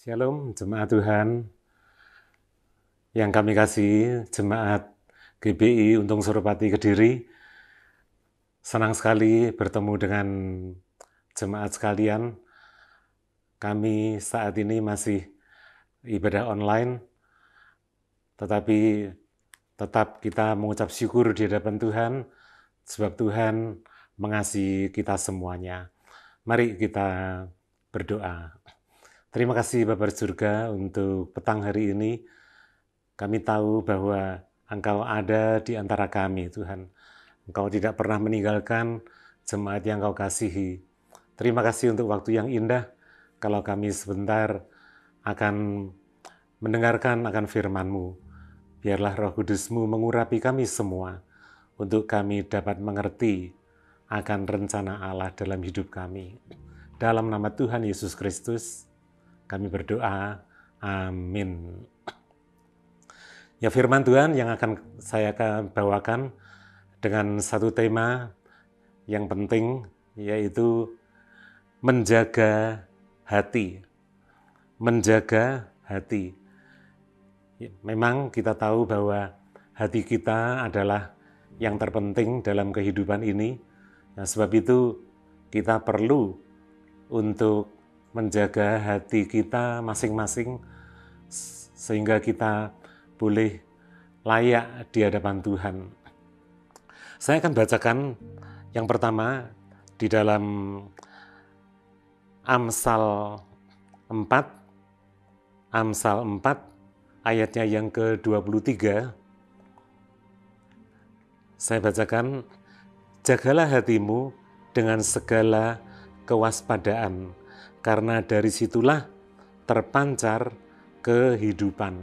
Shalom, jemaat Tuhan yang kami kasih, jemaat GBI Untung Suropati Kediri. Senang sekali bertemu dengan jemaat sekalian. Kami saat ini masih ibadah online, tetapi tetap kita mengucap syukur di hadapan Tuhan, sebab Tuhan mengasihi kita semuanya. Mari kita berdoa. Terima kasih Bapa surga untuk petang hari ini. Kami tahu bahwa Engkau ada di antara kami, Tuhan. Engkau tidak pernah meninggalkan jemaat yang Engkau kasihi. Terima kasih untuk waktu yang indah, kalau kami sebentar akan mendengarkan akan firman-Mu. Biarlah Roh Kudus-Mu mengurapi kami semua, untuk kami dapat mengerti akan rencana Allah dalam hidup kami. Dalam nama Tuhan Yesus Kristus, kami berdoa, amin. Ya, firman Tuhan yang akan saya bawakan dengan satu tema yang penting, yaitu menjaga hati. Menjaga hati. Memang kita tahu bahwa hati kita adalah yang terpenting dalam kehidupan ini. Nah, sebab itu kita perlu untuk menjaga hati kita masing-masing sehingga kita boleh layak di hadapan Tuhan. Saya akan bacakan yang pertama di dalam Amsal 4 ayatnya yang ke-23. Saya bacakan, jagalah hatimu dengan segala kewaspadaan, karena dari situlah terpancar kehidupan.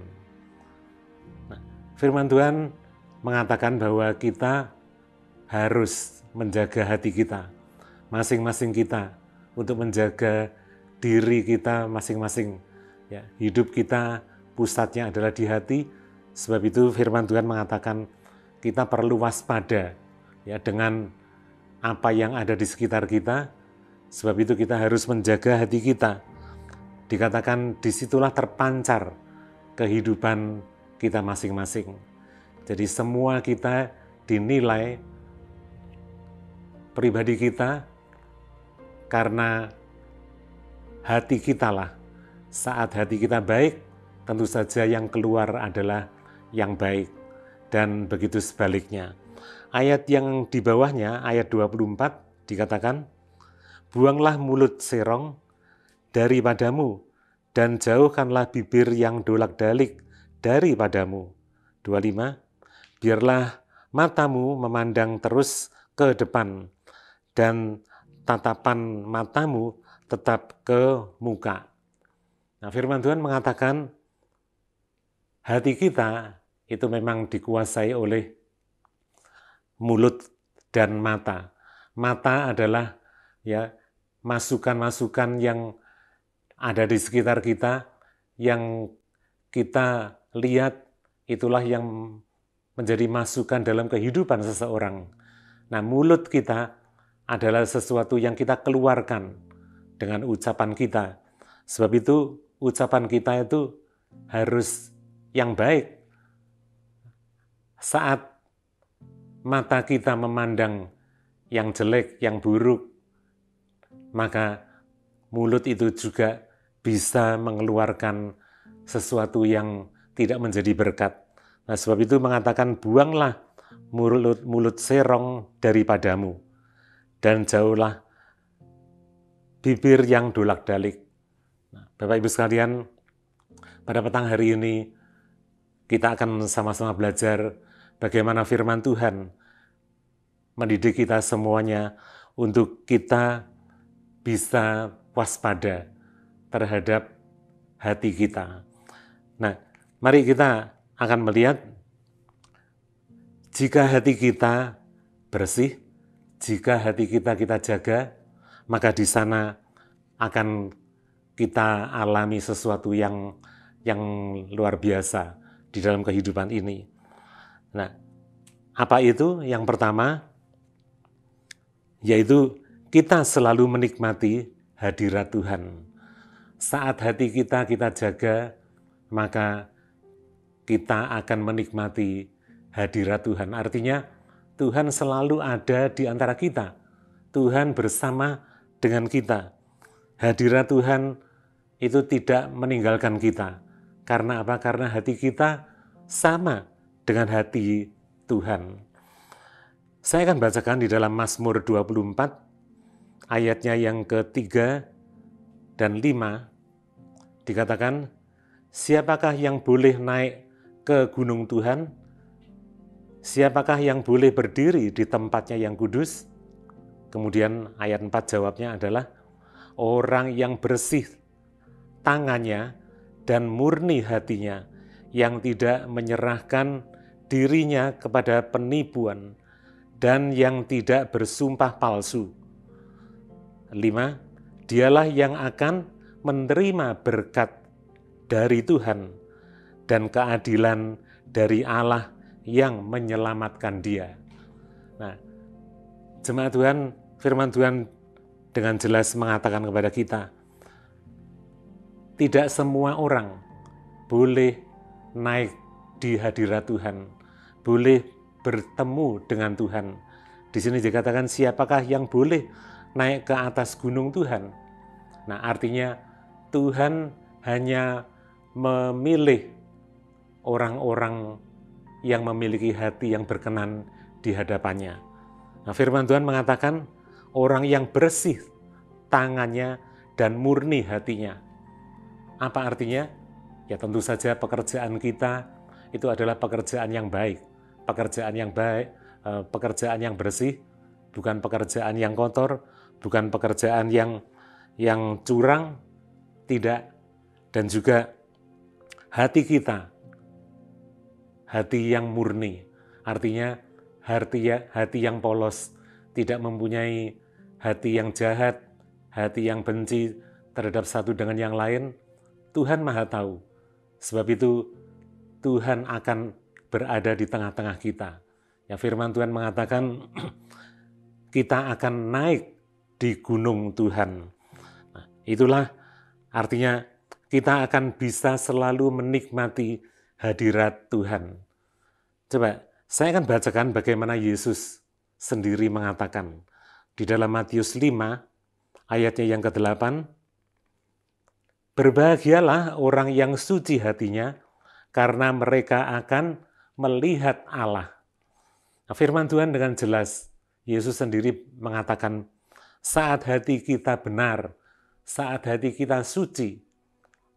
Nah, firman Tuhan mengatakan bahwa kita harus menjaga hati kita, masing-masing kita, untuk menjaga diri kita masing-masing. Ya, hidup kita pusatnya adalah di hati, sebab itu firman Tuhan mengatakan kita perlu waspada ya dengan apa yang ada di sekitar kita. Sebab itu kita harus menjaga hati kita. Dikatakan disitulah terpancar kehidupan kita masing-masing. Jadi semua kita dinilai pribadi kita karena hati kita lah. Saat hati kita baik, tentu saja yang keluar adalah yang baik. Dan begitu sebaliknya. Ayat yang di bawahnya, ayat 24, dikatakan, buanglah mulut serong daripadamu, dan jauhkanlah bibir yang dolak-dalik daripadamu. 25. Biarlah matamu memandang terus ke depan, dan tatapan matamu tetap ke muka. Nah, firman Tuhan mengatakan hati kita itu memang dikuasai oleh mulut dan mata. Mata adalah ya masukan-masukan yang ada di sekitar kita, yang kita lihat, itulah yang menjadi masukan dalam kehidupan seseorang. Nah, mulut kita adalah sesuatu yang kita keluarkan dengan ucapan kita. Sebab itu ucapan kita itu harus yang baik. Saat mata kita memandang yang jelek, yang buruk, maka mulut itu juga bisa mengeluarkan sesuatu yang tidak menjadi berkat. Nah, sebab itu mengatakan buanglah mulut serong daripadamu, dan jauhlah bibir yang dolak-dalik. Nah, Bapak Ibu sekalian, pada petang hari ini kita akan sama-sama belajar bagaimana firman Tuhan mendidik kita semuanya untuk kita bisa waspada terhadap hati kita. Nah, mari kita akan melihat jika hati kita bersih, jika hati kita jaga, maka di sana akan kita alami sesuatu yang luar biasa di dalam kehidupan ini. Nah, apa itu? Yang pertama, yaitu kita selalu menikmati hadirat Tuhan. Saat hati kita jaga, maka kita akan menikmati hadirat Tuhan. Artinya Tuhan selalu ada di antara kita. Tuhan bersama dengan kita. Hadirat Tuhan itu tidak meninggalkan kita. Karena apa? Karena hati kita sama dengan hati Tuhan. Saya akan bacakan di dalam Mazmur 24, ayatnya yang ketiga dan 5, dikatakan, siapakah yang boleh naik ke gunung Tuhan? Siapakah yang boleh berdiri di tempatnya yang kudus? Kemudian ayat 4 jawabnya adalah, orang yang bersih tangannya dan murni hatinya, yang tidak menyerahkan dirinya kepada penipuan dan yang tidak bersumpah palsu. 5. Dialah yang akan menerima berkat dari Tuhan dan keadilan dari Allah yang menyelamatkan dia. Nah, jemaat Tuhan, firman Tuhan dengan jelas mengatakan kepada kita, tidak semua orang boleh naik di hadirat Tuhan, boleh bertemu dengan Tuhan. Di sini dikatakan siapakah yang boleh naik ke atas gunung Tuhan. Nah, artinya Tuhan hanya memilih orang-orang yang memiliki hati yang berkenan di hadapannya. Nah, firman Tuhan mengatakan orang yang bersih tangannya dan murni hatinya. Apa artinya? Ya tentu saja pekerjaan kita itu adalah pekerjaan yang baik. Pekerjaan yang baik, pekerjaan yang bersih, bukan pekerjaan yang kotor, bukan pekerjaan yang curang, tidak. Dan juga hati kita, hati yang murni, artinya hati yang polos, tidak mempunyai hati yang jahat, hati yang benci terhadap satu dengan yang lain. Tuhan Maha tahu. Sebab itu Tuhan akan berada di tengah-tengah kita. Ya, firman Tuhan mengatakan kita akan naik di gunung Tuhan. Nah, itulah artinya kita akan bisa selalu menikmati hadirat Tuhan. Coba, saya akan bacakan bagaimana Yesus sendiri mengatakan. Di dalam Matius 5, ayatnya yang ke-8, berbahagialah orang yang suci hatinya, karena mereka akan melihat Allah. Nah, firman Tuhan dengan jelas, Yesus sendiri mengatakan, saat hati kita benar, saat hati kita suci,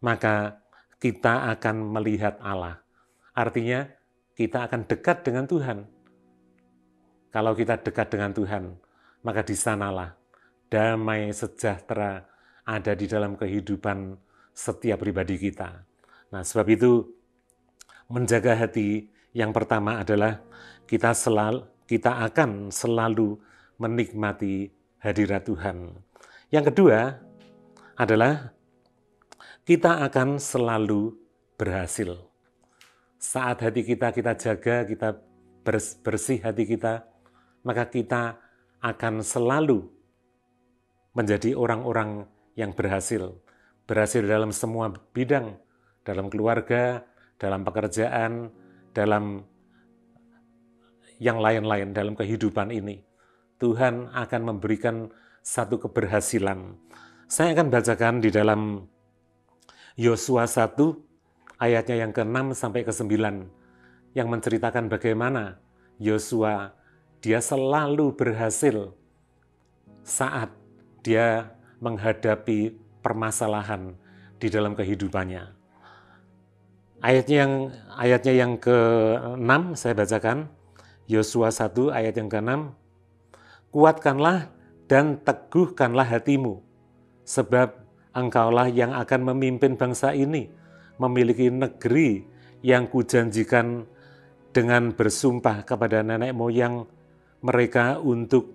maka kita akan melihat Allah. Artinya, kita akan dekat dengan Tuhan. Kalau kita dekat dengan Tuhan, maka di sanalah damai sejahtera ada di dalam kehidupan setiap pribadi kita. Nah, sebab itu menjaga hati yang pertama adalah kita akan selalu menikmati hadirat Tuhan. Yang kedua adalah kita akan selalu berhasil. Saat hati kita jaga, kita bersih hati kita, maka kita akan selalu menjadi orang-orang yang berhasil. Berhasil dalam semua bidang, dalam keluarga, dalam pekerjaan, dalam yang lain-lain, dalam kehidupan ini. Tuhan akan memberikan satu keberhasilan. Saya akan bacakan di dalam Yosua 1, ayatnya yang ke-6 sampai ke-9, yang menceritakan bagaimana Yosua, dia selalu berhasil saat dia menghadapi permasalahan di dalam kehidupannya. Ayatnya yang ke-6 saya bacakan, Yosua 1 ayat yang ke-6, kuatkanlah dan teguhkanlah hatimu, sebab engkaulah yang akan memimpin bangsa ini, memiliki negeri yang kujanjikan dengan bersumpah kepada nenek moyang mereka untuk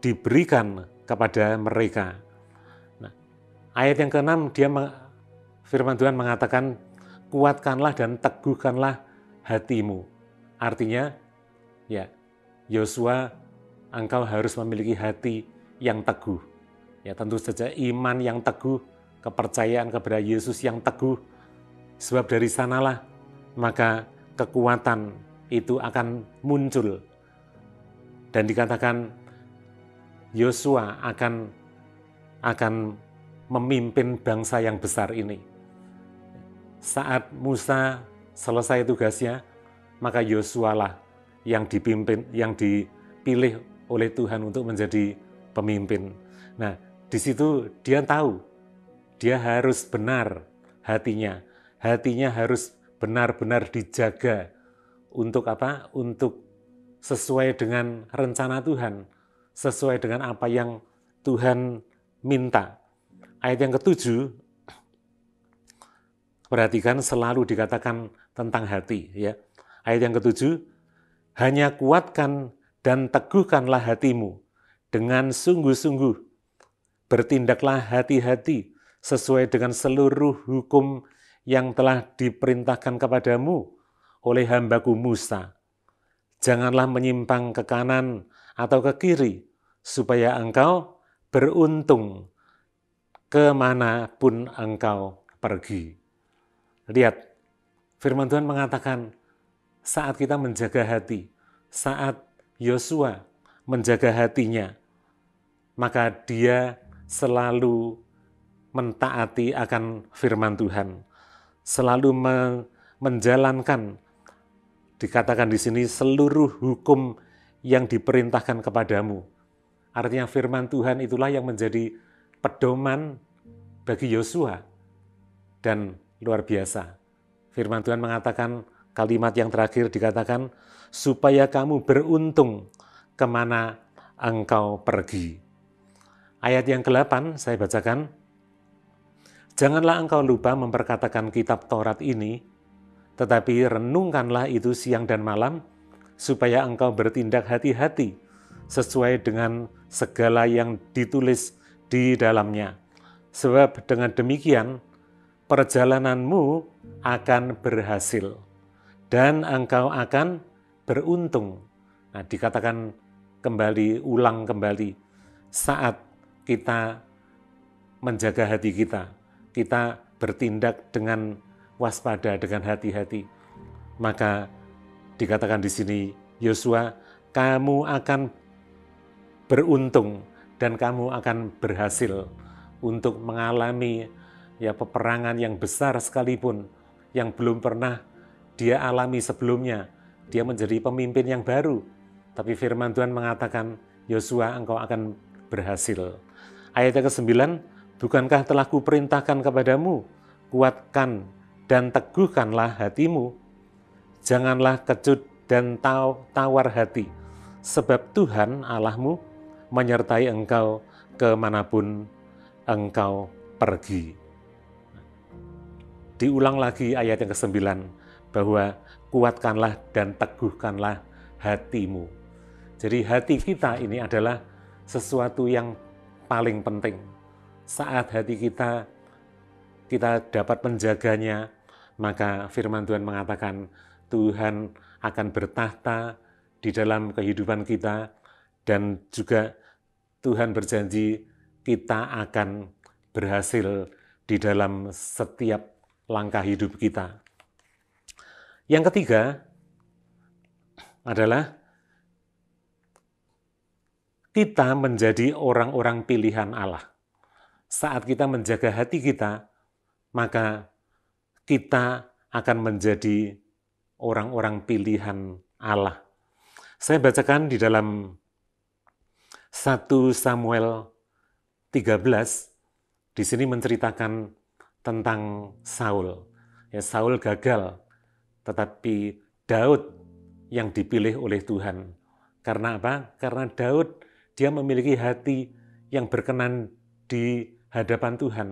diberikan kepada mereka. Nah, ayat yang ke-6 firman Tuhan mengatakan, kuatkanlah dan teguhkanlah hatimu. Artinya, ya, Yosua, engkau harus memiliki hati yang teguh. Ya, tentu saja iman yang teguh kepercayaan kepada Yesus yang teguh, sebab dari sanalah maka kekuatan itu akan muncul. Dan dikatakan Yosua akan memimpin bangsa yang besar ini. Saat Musa selesai tugasnya, maka Yosua lah yang dipilih oleh Tuhan untuk menjadi pemimpin. Nah, di situ dia tahu, dia harus benar hatinya harus benar-benar dijaga. Untuk apa? Untuk sesuai dengan rencana Tuhan, sesuai dengan apa yang Tuhan minta. Ayat yang ke-7, perhatikan, selalu dikatakan tentang hati, ya. Ayat yang ke-7, hanya kuatkan dan teguhkanlah hatimu dengan sungguh-sungguh. Bertindaklah hati-hati sesuai dengan seluruh hukum yang telah diperintahkan kepadamu oleh hambaku Musa. Janganlah menyimpang ke kanan atau ke kiri, supaya engkau beruntung kemanapun engkau pergi. Lihat, firman Tuhan mengatakan, saat kita menjaga hati, saat Yosua menjaga hatinya, maka dia selalu mentaati akan firman Tuhan, selalu menjalankan, dikatakan di sini, seluruh hukum yang diperintahkan kepadamu. Artinya firman Tuhan itulah yang menjadi pedoman bagi Yosua. Dan luar biasa, firman Tuhan mengatakan, kalimat yang terakhir dikatakan, supaya kamu beruntung kemana engkau pergi. Ayat yang ke-8 saya bacakan, janganlah engkau lupa memperkatakan kitab Taurat ini, tetapi renungkanlah itu siang dan malam, supaya engkau bertindak hati-hati sesuai dengan segala yang ditulis di dalamnya. Sebab dengan demikian, perjalananmu akan berhasil, dan engkau akan beruntung. Nah, dikatakan kembali, ulang kembali, saat kita menjaga hati kita bertindak dengan waspada, dengan hati-hati, maka dikatakan di sini, Yosua, kamu akan beruntung dan kamu akan berhasil untuk mengalami peperangan yang besar sekalipun yang belum pernah dia alami sebelumnya. Dia menjadi pemimpin yang baru, tapi firman Tuhan mengatakan, Yosua, engkau akan berhasil. Ayat yang ke-9, bukankah telah kuperintahkan kepadamu, kuatkan dan teguhkanlah hatimu, janganlah kecut dan tawar hati, sebab Tuhan Allahmu menyertai engkau kemanapun engkau pergi. Diulang lagi ayat yang ke-9, bahwa kuatkanlah dan teguhkanlah hatimu. Jadi hati kita ini adalah sesuatu yang paling penting. Saat hati kita dapat menjaganya, maka firman Tuhan mengatakan Tuhan akan bertahta di dalam kehidupan kita, dan juga Tuhan berjanji kita akan berhasil di dalam setiap langkah hidup kita. Yang ketiga adalah kita menjadi orang-orang pilihan Allah. Saat kita menjaga hati kita, maka kita akan menjadi orang-orang pilihan Allah. Saya bacakan di dalam 1 Samuel 13, di sini menceritakan tentang Saul. Saul gagal, tetapi Daud yang dipilih oleh Tuhan. Karena apa? Karena Daud, dia memiliki hati yang berkenan di hadapan Tuhan.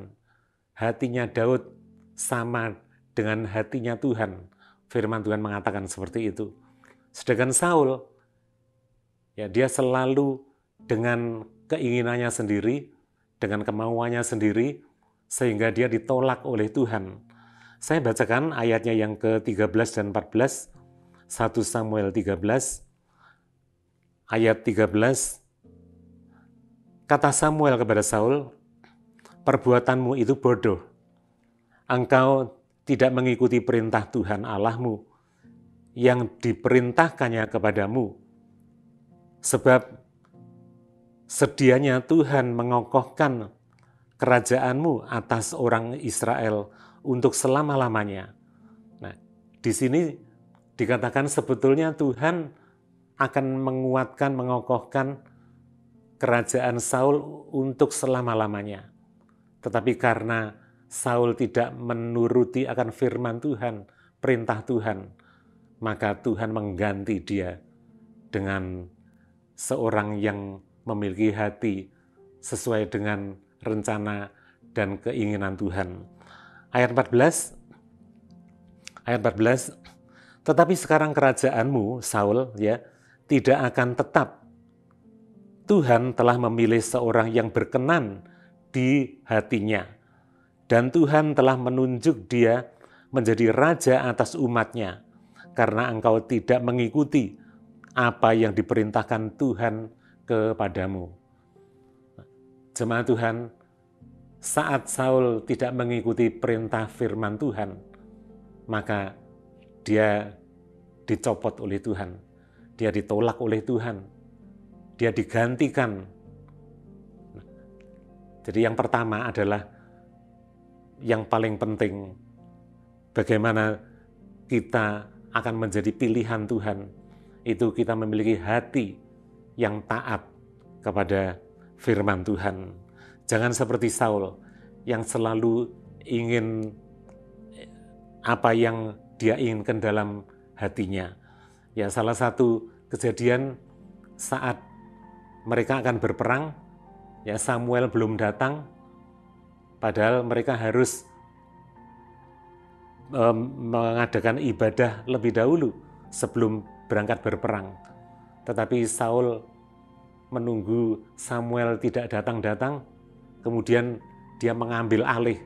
Hatinya Daud sama dengan hatinya Tuhan. Firman Tuhan mengatakan seperti itu. Sedangkan Saul, dia selalu dengan keinginannya sendiri, dengan kemauannya sendiri, sehingga dia ditolak oleh Tuhan. Saya bacakan ayatnya yang ke-13 dan 14, 1 Samuel 13, ayat 13, kata Samuel kepada Saul, perbuatanmu itu bodoh. Engkau tidak mengikuti perintah Tuhan Allahmu yang diperintahkannya kepadamu. Sebab sedianya Tuhan mengokohkan kerajaanmu atas orang Israel untuk selama-lamanya. Nah, di sini dikatakan sebetulnya Tuhan akan menguatkan, mengokohkan kerajaan Saul untuk selama-lamanya. Tetapi karena Saul tidak menuruti akan firman Tuhan, perintah Tuhan, maka Tuhan mengganti dia dengan seorang yang memiliki hati sesuai dengan rencana dan keinginan Tuhan. Ayat 14, tetapi sekarang kerajaanmu, Saul, ya, tidak akan tetap. Tuhan telah memilih seorang yang berkenan di hatinya, dan Tuhan telah menunjuk dia menjadi raja atas umatnya, karena engkau tidak mengikuti apa yang diperintahkan Tuhan kepadamu. Jemaat Tuhan, saat Saul tidak mengikuti perintah firman Tuhan, maka dia dicopot oleh Tuhan, dia ditolak oleh Tuhan, dia digantikan. Jadi yang pertama adalah yang paling penting, bagaimana kita akan menjadi pilihan Tuhan, itu kita memiliki hati yang taat kepada firman Tuhan. Jangan seperti Saul yang selalu ingin apa yang dia inginkan dalam hatinya. Ya, salah satu kejadian saat mereka akan berperang, ya, Samuel belum datang, padahal mereka harus mengadakan ibadah lebih dahulu sebelum berangkat berperang. Tetapi Saul menunggu Samuel tidak datang-datang, kemudian dia mengambil alih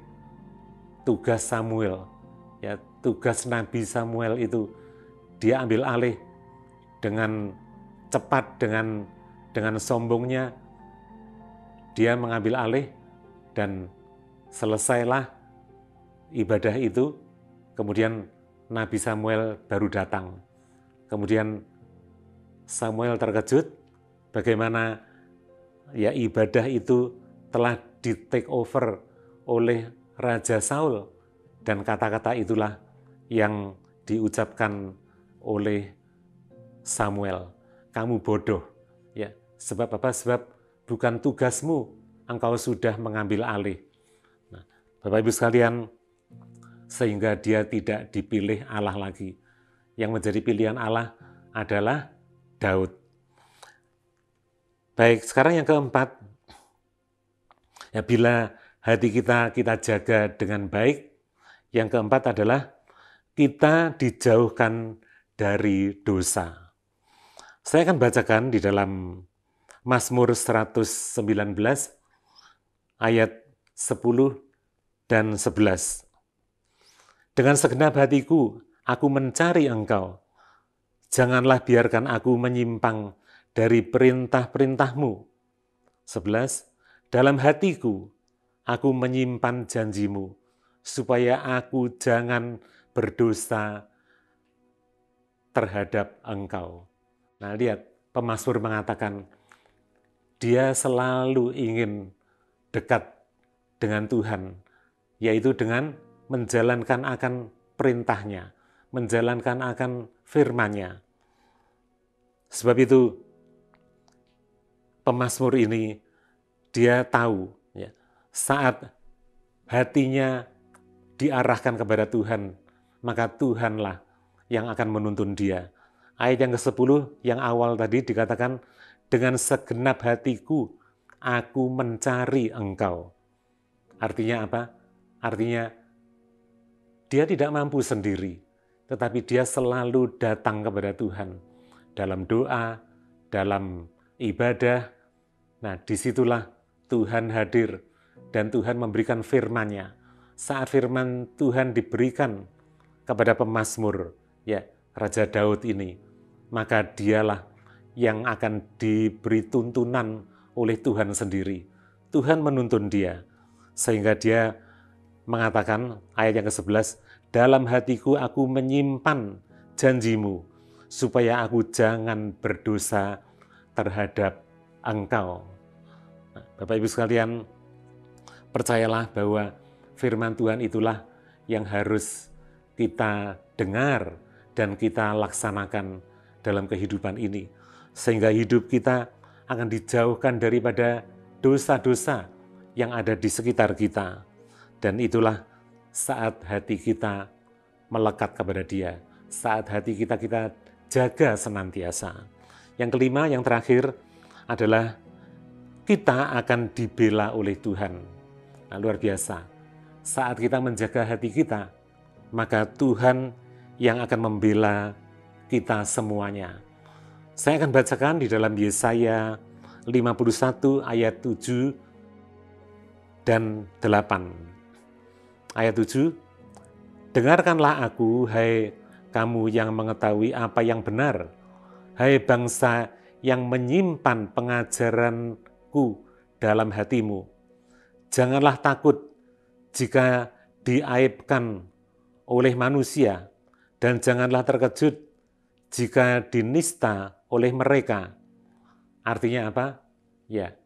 tugas Samuel. Ya, tugas Nabi Samuel itu dia ambil alih dengan cepat, dengan sombongnya dia mengambil alih, dan selesailah ibadah itu. Kemudian Nabi Samuel baru datang. Kemudian Samuel terkejut bagaimana ya ibadah itu telah di take over oleh Raja Saul, dan kata-kata itulah yang diucapkan oleh Samuel, kamu bodoh. Ya, sebab apa? Sebab bukan tugasmu, engkau sudah mengambil alih. Nah, Bapak Ibu sekalian, sehingga dia tidak dipilih Allah lagi. Yang menjadi pilihan Allah adalah Daud. Baik, sekarang yang keempat, ya, bila hati kita jaga dengan baik, yang keempat adalah kita dijauhkan dari dosa. Saya akan bacakan di dalam Mazmur 119 ayat 10 dan 11. Dengan segenap hatiku aku mencari Engkau. Janganlah biarkan aku menyimpang dari perintah-perintah-Mu. 11. Dalam hatiku aku menyimpan janji-Mu, supaya aku jangan berdosa terhadap Engkau. Nah, lihat, pemazmur mengatakan dia selalu ingin dekat dengan Tuhan, yaitu dengan menjalankan akan perintahnya, menjalankan akan firman-Nya. Sebab itu, pemazmur ini dia tahu, ya, saat hatinya diarahkan kepada Tuhan, maka Tuhanlah yang akan menuntun dia. Ayat yang ke-10 yang awal tadi dikatakan, dengan segenap hatiku aku mencari Engkau. Artinya apa? Artinya dia tidak mampu sendiri, tetapi dia selalu datang kepada Tuhan dalam doa, dalam ibadah. Nah, disitulah Tuhan hadir dan Tuhan memberikan firman-Nya. Saat firman Tuhan diberikan kepada pemazmur, ya, Raja Daud ini, maka dialah yang akan diberi tuntunan oleh Tuhan sendiri. Tuhan menuntun dia. Sehingga dia mengatakan ayat yang ke-11, dalam hatiku aku menyimpan janjimu, supaya aku jangan berdosa terhadap engkau. Nah, Bapak Ibu sekalian, percayalah bahwa firman Tuhan itulah yang harus kita dengar dan kita laksanakan dalam kehidupan ini. Sehingga hidup kita akan dijauhkan daripada dosa-dosa yang ada di sekitar kita. Dan itulah saat hati kita melekat kepada Dia. Saat hati kita jaga senantiasa. Yang kelima, yang terakhir adalah kita akan dibela oleh Tuhan. Nah, luar biasa. Saat kita menjaga hati kita, maka Tuhan yang akan membela kita semuanya. Saya akan bacakan di dalam Yesaya 51 ayat 7 dan 8. Ayat 7, dengarkanlah aku, hai kamu yang mengetahui apa yang benar, hai bangsa yang menyimpan pengajaranku dalam hatimu. Janganlah takut jika diaibkan oleh manusia, dan janganlah terkejut jika dinista oleh mereka. Artinya apa? Ya,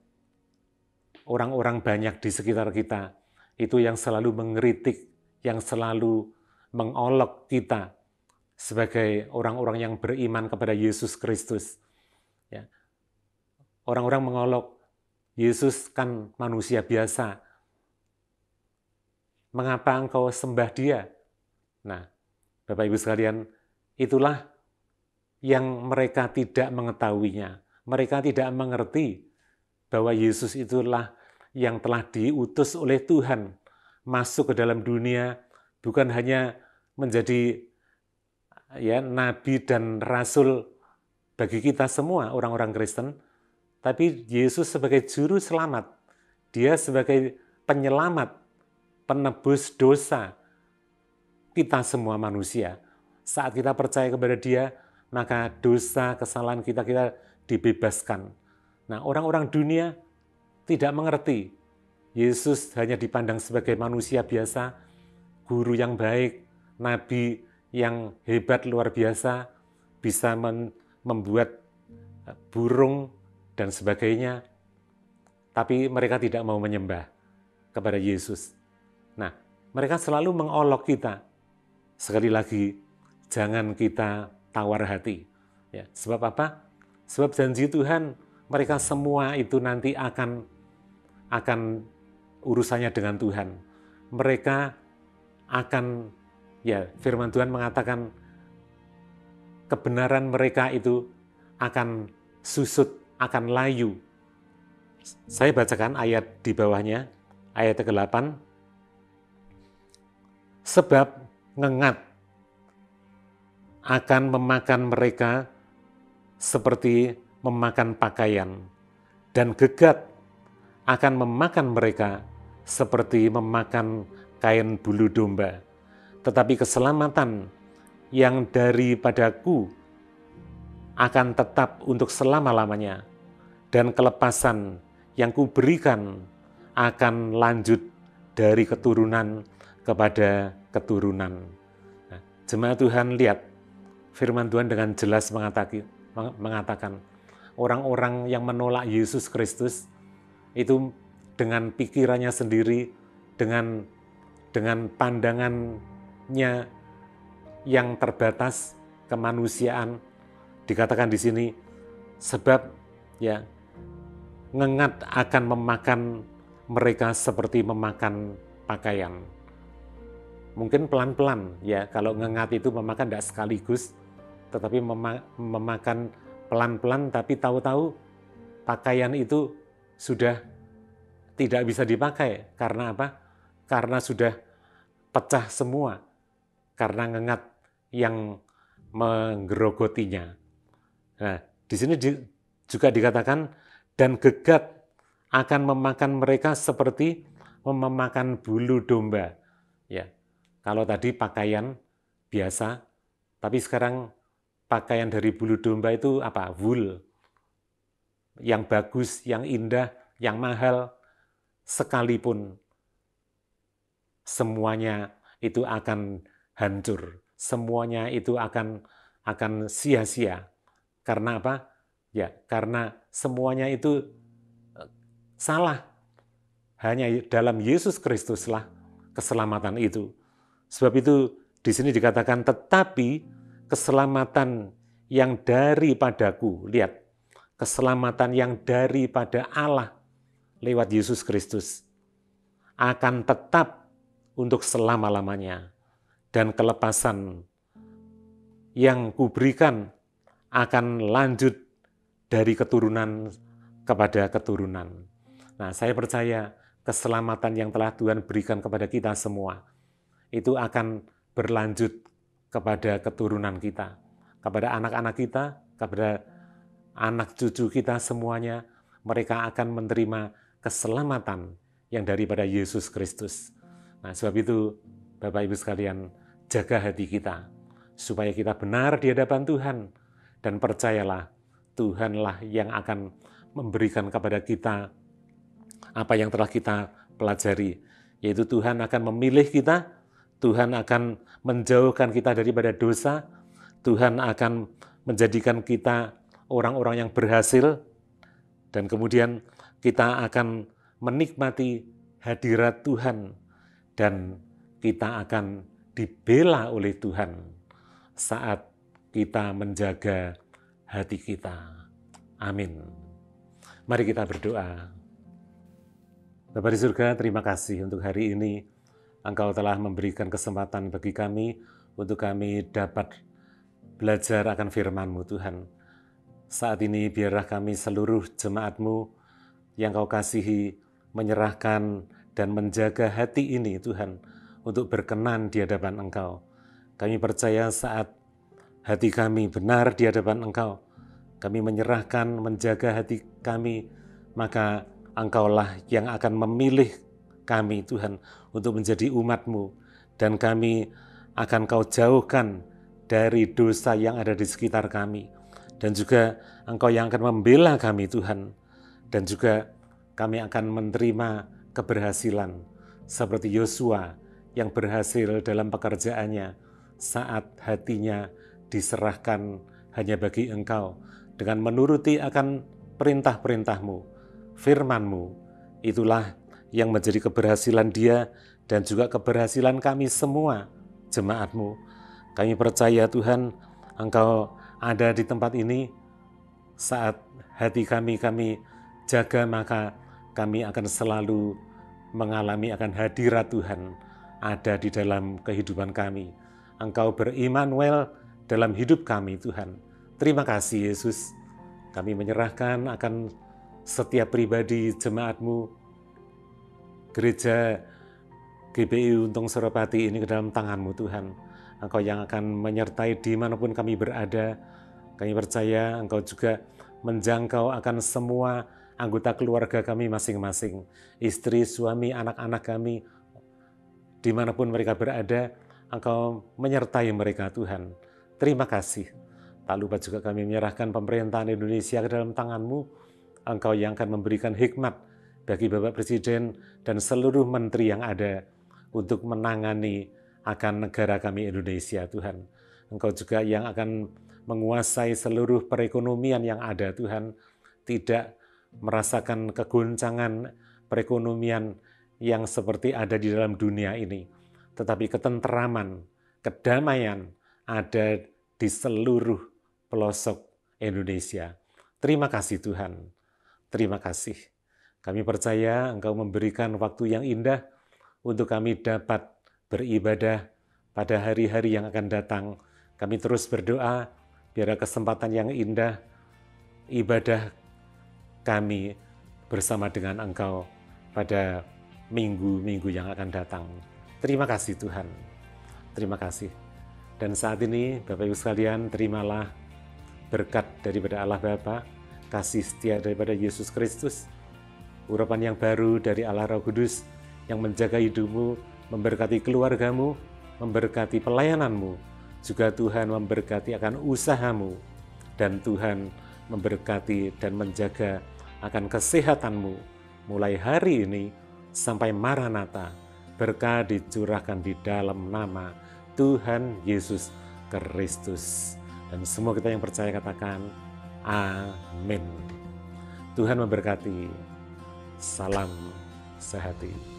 orang-orang banyak di sekitar kita itu yang selalu mengkritik, yang selalu mengolok kita sebagai orang-orang yang beriman kepada Yesus Kristus. Ya. Orang-orang mengolok, Yesus kan manusia biasa. Mengapa engkau sembah Dia? Nah, Bapak Ibu sekalian, itulah yang mereka tidak mengetahuinya. Mereka tidak mengerti bahwa Yesus itulah yang telah diutus oleh Tuhan masuk ke dalam dunia, bukan hanya menjadi nabi dan rasul bagi kita semua orang-orang Kristen, tapi Yesus sebagai juru selamat. Dia sebagai penyelamat, penebus dosa kita semua manusia. Saat kita percaya kepada Dia, maka dosa, kesalahan kita dibebaskan. Nah, orang-orang dunia tidak mengerti. Yesus hanya dipandang sebagai manusia biasa, guru yang baik, nabi yang hebat luar biasa, bisa membuat burung dan sebagainya. Tapi mereka tidak mau menyembah kepada Yesus. Nah, mereka selalu mengolok kita. Sekali lagi, jangan kita tawar hati. Ya, sebab apa? Sebab janji Tuhan, mereka semua itu nanti akan urusannya dengan Tuhan. Mereka akan, firman Tuhan mengatakan, kebenaran mereka itu akan susut, akan layu. Saya bacakan ayat di bawahnya, ayat ke-8. Sebab ngengat akan memakan mereka seperti memakan pakaian, dan gegat akan memakan mereka seperti memakan kain bulu domba. Tetapi keselamatan yang daripadaku akan tetap untuk selama-lamanya, dan kelepasan yang kuberikan akan lanjut dari keturunan kepada keturunan. Nah, jemaat Tuhan, lihat firman Tuhan dengan jelas mengatakan orang-orang yang menolak Yesus Kristus itu dengan pikirannya sendiri, dengan pandangannya yang terbatas kemanusiaan, dikatakan di sini, sebab ngengat akan memakan mereka seperti memakan pakaian. Mungkin pelan-pelan, kalau ngengat itu memakan tidak sekaligus, tetapi memakan pelan-pelan, tapi tahu-tahu pakaian itu sudah tidak bisa dipakai. Karena apa? Karena sudah pecah semua, karena ngengat yang menggerogotinya. Nah, di sini juga dikatakan, dan gegat akan memakan mereka seperti memakan bulu domba. Ya, kalau tadi pakaian biasa, tapi sekarang pakaian dari bulu domba itu apa? Wool. Yang bagus, yang indah, yang mahal, sekalipun semuanya itu akan hancur, semuanya itu akan sia-sia. Karena apa? Ya, karena semuanya itu salah. Hanya dalam Yesus Kristuslah keselamatan itu. Sebab itu di sini dikatakan, tetapi keselamatan yang daripadaku, lihat, keselamatan yang daripada Allah lewat Yesus Kristus akan tetap untuk selama-lamanya. Dan kelepasan yang kuberikan akan lanjut dari keturunan kepada keturunan. Nah, saya percaya keselamatan yang telah Tuhan berikan kepada kita semua, itu akan berlanjut kepada keturunan kita, kepada anak-anak kita, kepada anak cucu kita semuanya. Mereka akan menerima keselamatan yang daripada Yesus Kristus. Nah, sebab itu, Bapak Ibu sekalian, jaga hati kita, supaya kita benar di hadapan Tuhan, dan percayalah, Tuhanlah yang akan memberikan kepada kita apa yang telah kita pelajari, yaitu Tuhan akan memilih kita, Tuhan akan menjauhkan kita daripada dosa, Tuhan akan menjadikan kita orang-orang yang berhasil, dan kemudian kita akan menikmati hadirat Tuhan, dan kita akan dibela oleh Tuhan saat kita menjaga hati kita. Amin. Mari kita berdoa. Bapa di surga, terima kasih untuk hari ini. Engkau telah memberikan kesempatan bagi kami untuk kami dapat belajar akan firman-Mu, Tuhan. Saat ini biarlah kami seluruh jemaat-Mu yang Kau kasihi menyerahkan dan menjaga hati ini, Tuhan, untuk berkenan di hadapan Engkau. Kami percaya saat hati kami benar di hadapan Engkau, kami menyerahkan, menjaga hati kami, maka Engkaulah yang akan memilih kami, Tuhan, untuk menjadi umat-Mu, dan kami akan Kau jauhkan dari dosa yang ada di sekitar kami, dan juga Engkau yang akan membela kami, Tuhan, dan juga kami akan menerima keberhasilan seperti Yosua yang berhasil dalam pekerjaannya saat hatinya diserahkan hanya bagi Engkau, dengan menuruti akan perintah-perintah-Mu, firman-Mu. Itulah yang menjadi keberhasilan dia dan juga keberhasilan kami semua, jemaat-Mu. Kami percaya, Tuhan, Engkau ada di tempat ini. Saat hati kami jaga, maka kami akan selalu mengalami akan hadirat Tuhan ada di dalam kehidupan kami. Engkau ber-Immanuel dalam hidup kami, Tuhan. Terima kasih, Yesus. Kami menyerahkan akan setiap pribadi jemaat-Mu, gereja GBI Untung Suropati ini ke dalam tangan-Mu, Tuhan. Engkau yang akan menyertai dimanapun kami berada. Kami percaya Engkau juga menjangkau akan semua anggota keluarga kami masing-masing, istri, suami, anak-anak kami, dimanapun mereka berada, Engkau menyertai mereka, Tuhan. Terima kasih. Tak lupa juga kami menyerahkan pemerintahan Indonesia ke dalam tangan-Mu. Engkau yang akan memberikan hikmat bagi Bapak Presiden dan seluruh menteri yang ada untuk menangani akan negara kami Indonesia, Tuhan. Engkau juga yang akan menguasai seluruh perekonomian yang ada, Tuhan. Tidak merasakan kegoncangan perekonomian yang seperti ada di dalam dunia ini, tetapi ketenteraman, kedamaian ada di seluruh pelosok Indonesia. Terima kasih, Tuhan. Terima kasih. Kami percaya Engkau memberikan waktu yang indah untuk kami dapat beribadah pada hari-hari yang akan datang. Kami terus berdoa biar kesempatan yang indah ibadah kami bersama dengan Engkau pada minggu-minggu yang akan datang. Terima kasih, Tuhan. Terima kasih. Dan saat ini, Bapak Ibu sekalian, terimalah berkat daripada Allah Bapa, kasih setia daripada Yesus Kristus, urapan yang baru dari Allah Roh Kudus yang menjaga hidupmu, memberkati keluargamu, memberkati pelayananmu, juga Tuhan memberkati akan usahamu, dan Tuhan memberkati dan menjaga akan kesehatanmu mulai hari ini sampai Maranatha, berkah dicurahkan di dalam nama Tuhan Yesus Kristus. Dan semua kita yang percaya katakan amin. Tuhan memberkati. Salam sehati.